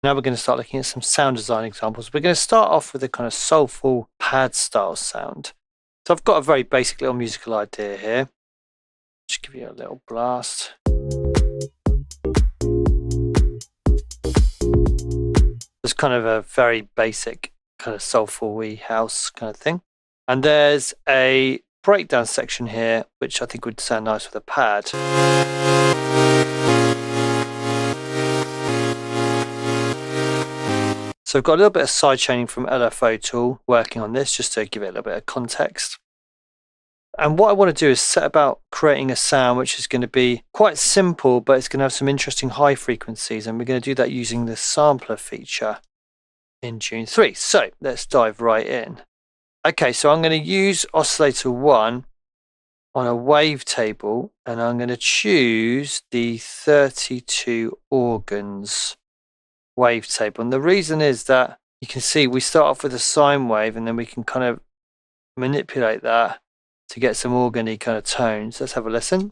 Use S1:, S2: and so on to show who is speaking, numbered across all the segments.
S1: Now we're going to start looking at some sound design examples. We're going to start off with a kind of soulful pad style sound. So I've got a very basic little musical idea here. Just give you a little blast. It's kind of a very basic kind of soulful-y house kind of thing. And there's a breakdown section here, which I think would sound nice with a pad. So I've got a little bit of side chaining from LFO tool working on this, just to give it a little bit of context. And what I want to do is set about creating a sound which is going to be quite simple, but it's going to have some interesting high frequencies. And we're going to do that using the sampler feature in Tune 3. So let's dive right in. Okay, so I'm going to use oscillator 1 on a wavetable, and I'm going to choose the 32 organs wavetable. And the reason is that you can see we start off with a sine wave, and then we can kind of manipulate that to get some organy kind of tones. Let's have a listen.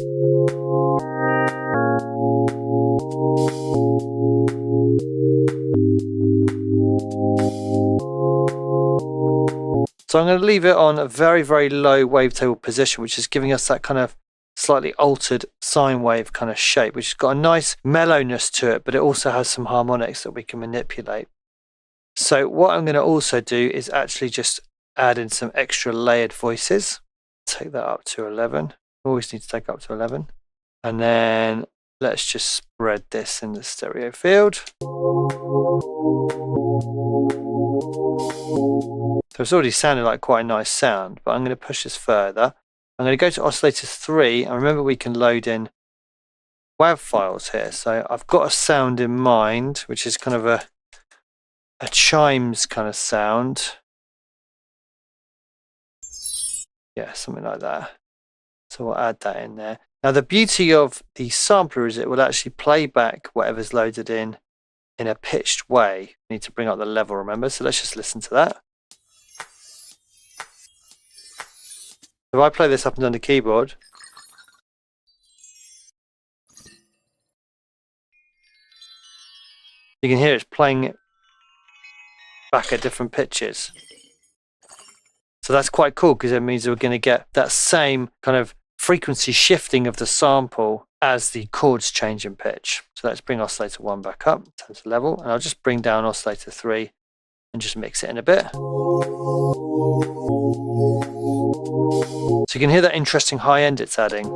S1: So I'm going to leave it on a very, very low wavetable position, which is giving us that kind of slightly altered sine wave kind of shape, which has got a nice mellowness to it, but it also has some harmonics that we can manipulate. So what I'm going to also do is actually just add in some extra layered voices. Take that up to 11. Always need to take up to 11. And then let's just spread this in the stereo field. So it's already sounded like quite a nice sound, but I'm going to push this further. I'm going to go to oscillator 3, and remember we can load in WAV files here. So I've got a sound in mind, which is kind of a chimes kind of sound. Yeah, something like that. So we'll add that in there. Now the beauty of the sampler is it will actually play back whatever's loaded in a pitched way. We need to bring up the level, remember? So let's just listen to that. If I play this up and down the keyboard, you can hear it's playing it back at different pitches. So that's quite cool, because it means we're going to get that same kind of frequency shifting of the sample as the chords change in pitch. So let's bring oscillator 1 back up, turn to level, and I'll just bring down oscillator 3 and just mix it in a bit. So you can hear that interesting high end it's adding.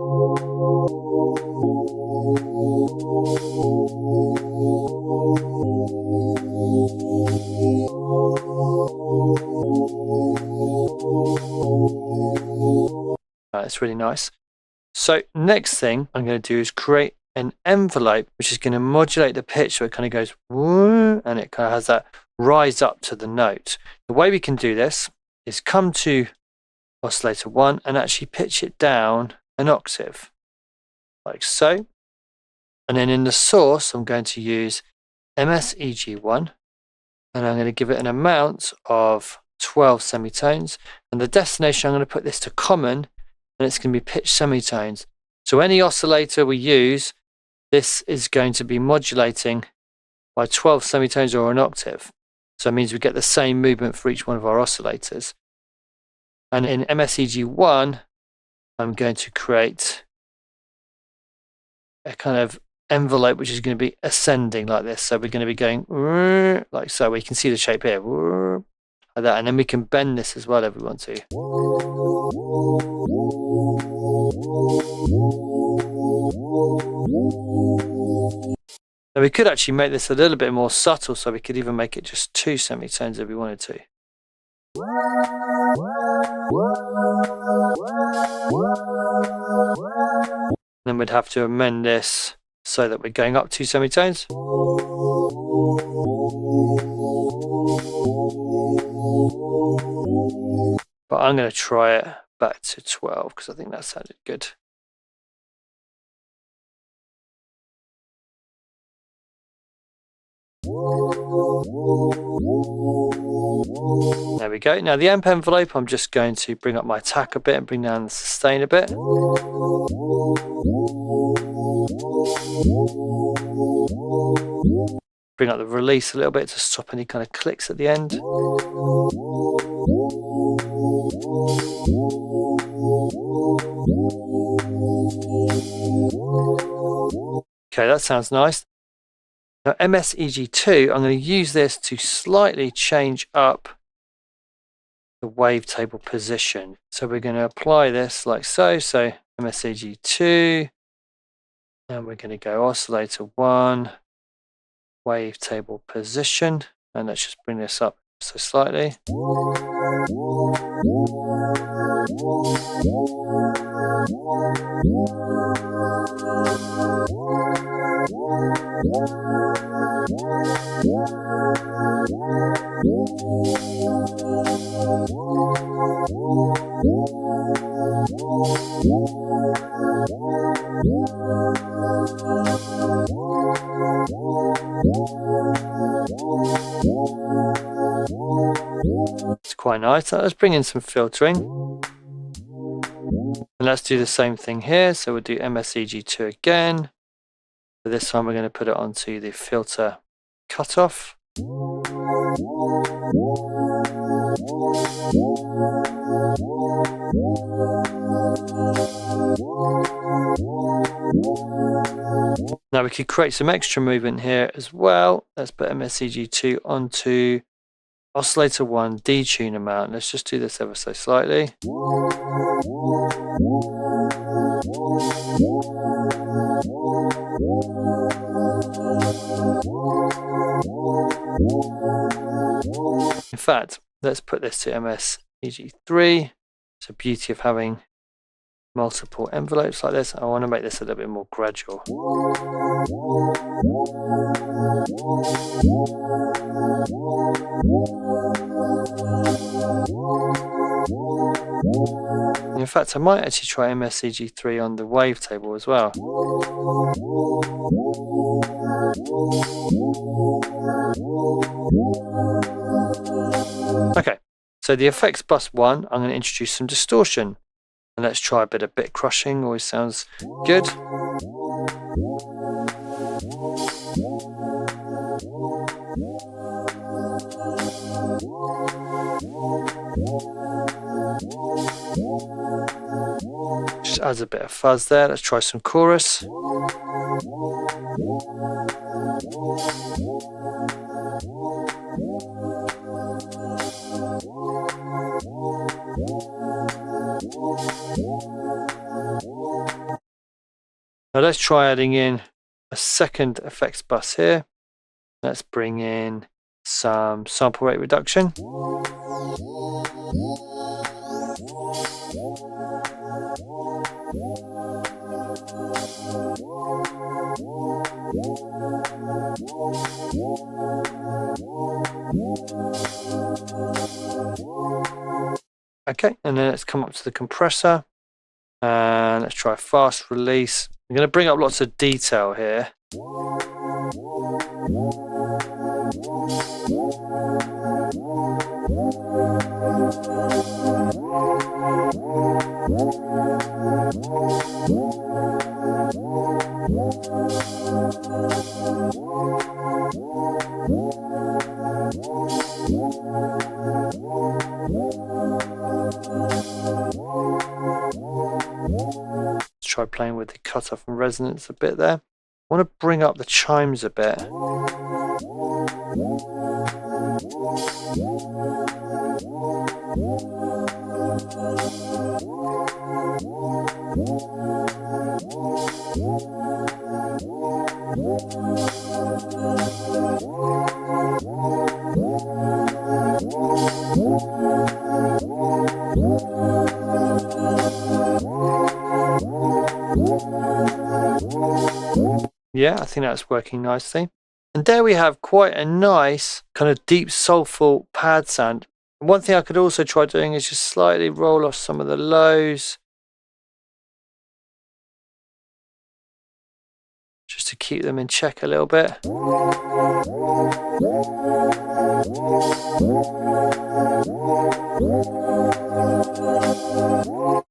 S1: It's really nice. So next thing I'm going to do is create an envelope which is going to modulate the pitch, so it kind of goes woo, and it kind of has that rise up to the note. The way we can do this is come to oscillator 1 and actually pitch it down an octave, like so. And then in the source I'm going to use MSEG1, and I'm going to give it an amount of 12 semitones, and the destination I'm going to put this to common, and it's going to be pitch semitones. So any oscillator we use, this is going to be modulating by 12 semitones or an octave. So it means we get the same movement for each one of our oscillators. And in MSEG1, I'm going to create a kind of envelope which is going to be ascending like this. So we're going to be going like so. We can see the shape here, like that, and then we can bend this as well if we want to. Now we could actually make this a little bit more subtle, so we could even make it just 2 semitones if we wanted to. Then we'd have to amend this so that we're going up 2 semitones. But I'm going to try it back to 12 because I think that sounded good. There we go. Now the amp envelope, I'm just going to bring up my attack a bit and bring down the sustain a bit. bring up the release a little bit to stop any kind of clicks at the end. Okay, that sounds nice. Now MSEG2, I'm going to use this to slightly change up the wavetable position. So we're going to apply this like so. So MSEG2, and we're going to go oscillator 1, wavetable position, and let's just bring this up so slightly. It's quite nice. Let's bring in some filtering. And let's do the same thing here. So we'll do MSEG2 again. For this time, we're going to put it onto the filter cutoff. Now we could create some extra movement here as well. Let's put MSEG2 onto oscillator 1 detune amount. Let's just do this ever so slightly. In fact, let's put this to MSEG3. It's a beauty of having multiple envelopes like this. I want to make this a little bit more gradual. In fact, I might actually try MSEG3 on the wavetable as well. Okay, so the effects bus 1, I'm going to introduce some distortion. And let's try a bit of bit crushing, always sounds good. Just adds a bit of fuzz there. Let's try some chorus. Now let's try adding in a second effects bus here. Let's bring in some sample rate reduction. Okay, and then let's come up to the compressor and let's try fast release. I'm going to bring up lots of detail here. Try playing with the cutoff and resonance a bit there. I want to bring up the chimes a bit. Yeah, I think that's working nicely. And there we have quite a nice kind of deep soulful pad sound. One thing I could also try doing is just slightly roll off some of the lows, just to keep them in check a little bit.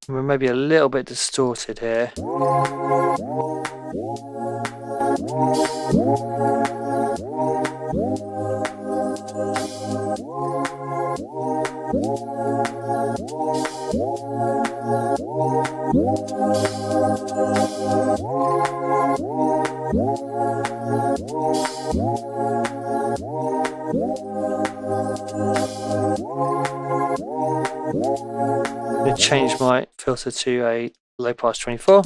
S1: We're maybe a little bit distorted here. I'm going to change my filter to a low pass 24.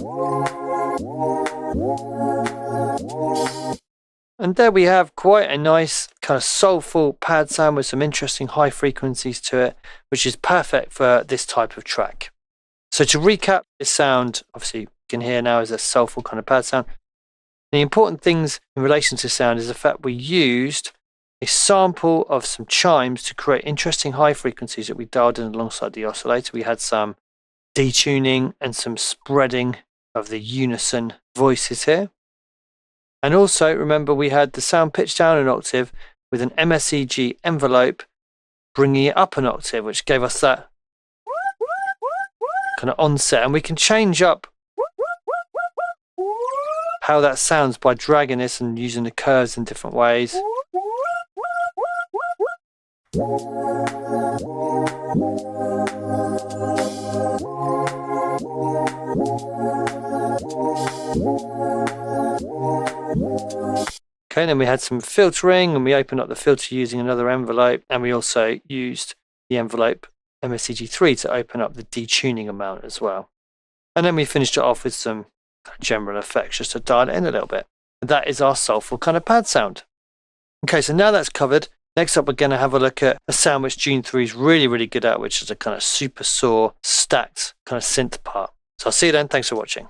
S1: And there we have quite a nice kind of soulful pad sound with some interesting high frequencies to it, which is perfect for this type of track. So to recap, this sound, obviously you can hear now, is a soulful kind of pad sound. The important things in relation to sound is the fact we used a sample of some chimes to create interesting high frequencies that we dialed in alongside the oscillator. We had some detuning and some spreading of the unison voices here. And also remember, we had the sound pitched down an octave with an MSEG envelope bringing it up an octave, which gave us that kind of onset. And we can change up how that sounds by dragging this and using the curves in different ways. Okay, then we had some filtering, and we opened up the filter using another envelope, and we also used the envelope MSEG3 to open up the detuning amount as well. And then we finished it off with some general effects just to dial it in a little bit. And that is our soulful kind of pad sound. Okay, so now that's covered, next up we're going to have a look at a sound which June 3 is really, really good at, which is a kind of super saw stacked kind of synth part. So I'll see you then. Thanks for watching.